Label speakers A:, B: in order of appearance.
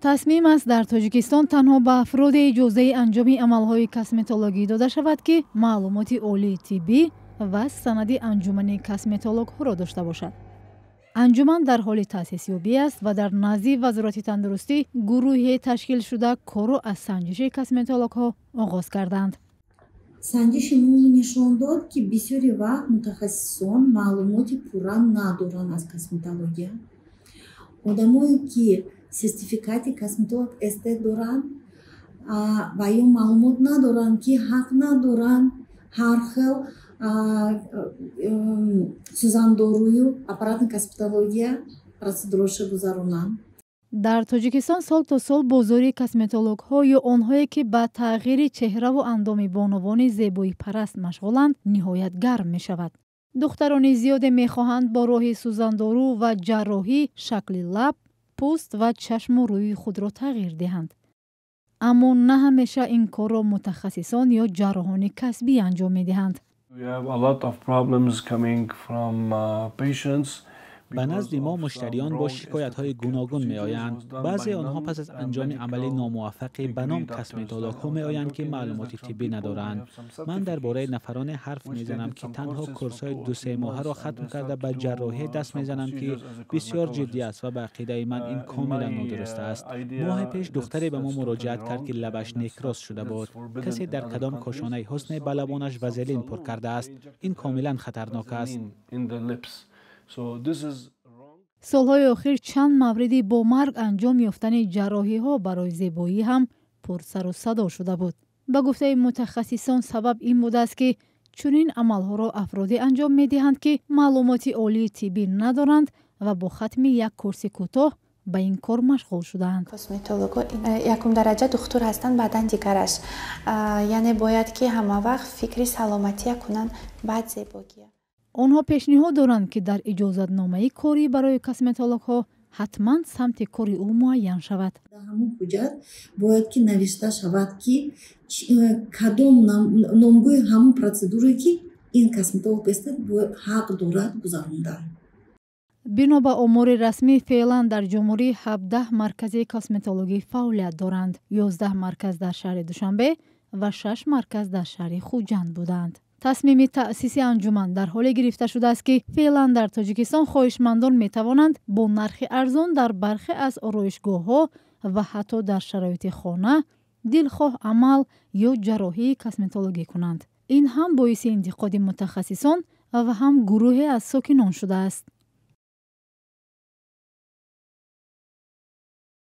A: تصمیم است در تاجیکستان تنها به افراد اجازه انجام عملهای کسمتولوژی داده شود که معلومات عالی طبی و سند انجمن کسمتولوژ را داشته باشد. انجمن در حال تأسیس یابی است و در نزد وزارت تندرستی گروهی تشکیل شده کارو از سنجش کسمتولوژ ها آغاز کردند.
B: سنجش ما نشان داد که بسیاری وقت متخصصان معلومات پورا ندارند از کسمتولوژی. آدمایی که سرتیفیکات کسمتولوژ استعداد دارند و یا معلومات ندارند که حق ندارند هر خیل سوزانداروی аппаратной косметология процедураша гузаронанд.
A: در تاجیکستان سال تا سال بازاری کسمتولوژ ها یا آنهایی که به تغییر چهره و اندام بانوان زیبایی پرست مشغولند نهایت گرم می شود. دختران زیاد می خواهند با راه سوزاندارو و جراحی شکل لب، پوست و چشم و روی خود را تغییر دهند. اما نه همیشه این کار را متخصصان یا جراحان کسبی انجام می دهند.
C: We have a lot of problems coming from patients.
D: به نزد ما مشتریان با شکایت‌های گوناگون می‌آیند. بعضی آنها پس از انجام عمل ناموفقی به نام کسمتولوژ می‌آیند که معلومات طبی ندارند. من درباره نفران حرف می‌زنم که تنها کورس‌های 2-3 ماهه را ختم کرده به جراحی دست می‌زنند که بسیار جدی است و به عقیده من این کاملا نادرست است. ماه پیش دختری به ما مراجعت کرد که لبش نیکراس شده بود. کسی در کدام کاشانه حسن به لبانش وازلین پر کرده است. این کاملا خطرناک است.
A: سالهای اخیر چند موردی با مرگ انجام یافتن جراحی ها برای زیبایی هم پر سر و صدا شده بود. به گفته متخصصان سبب این بود است که چنین عملها را افرادی انجام می دهند که معلومات عالی طبی ندارند و با ختم یک کورس کوتاه به این کار مشغول شدند.
E: کسمتولوژ یکم درجه دکتر هستند بعدن دیگرش، یعنی باید که همه وقت فکری سلامتی کنند بعد زیبایی.
A: آنها پیشنهاد دارند که در اجازتنامه کاری برای کسمتولوژ ها حتما سمت کاری او معین شود.
B: در همون حجت باید که نوشته شود که کدام نامگوی همون پروسیدوری که این کسمتولوژ است باید حق دارد گذراندن.
A: بنا به آمار رسمی فعلا در جمهوری 17 مرکز کسمتولوژی فعالیت دارند. 11 مرکز در شهر دوشنبه و 6 مرکز در شهر خوجند بودند. تصمیم تأسیس انجمن در حال گرفته شده است که فعلا در تاجیکستان خواهشمندان می توانند با نرخ ارزان در برخی از آرایشگاه‌ها و حتی در شرایط خانه دلخواه عمل یا جراحی کسمتولوژی کنند. این هم باعث انتقاد متخصصان و هم گروهی از ساکنان شده است.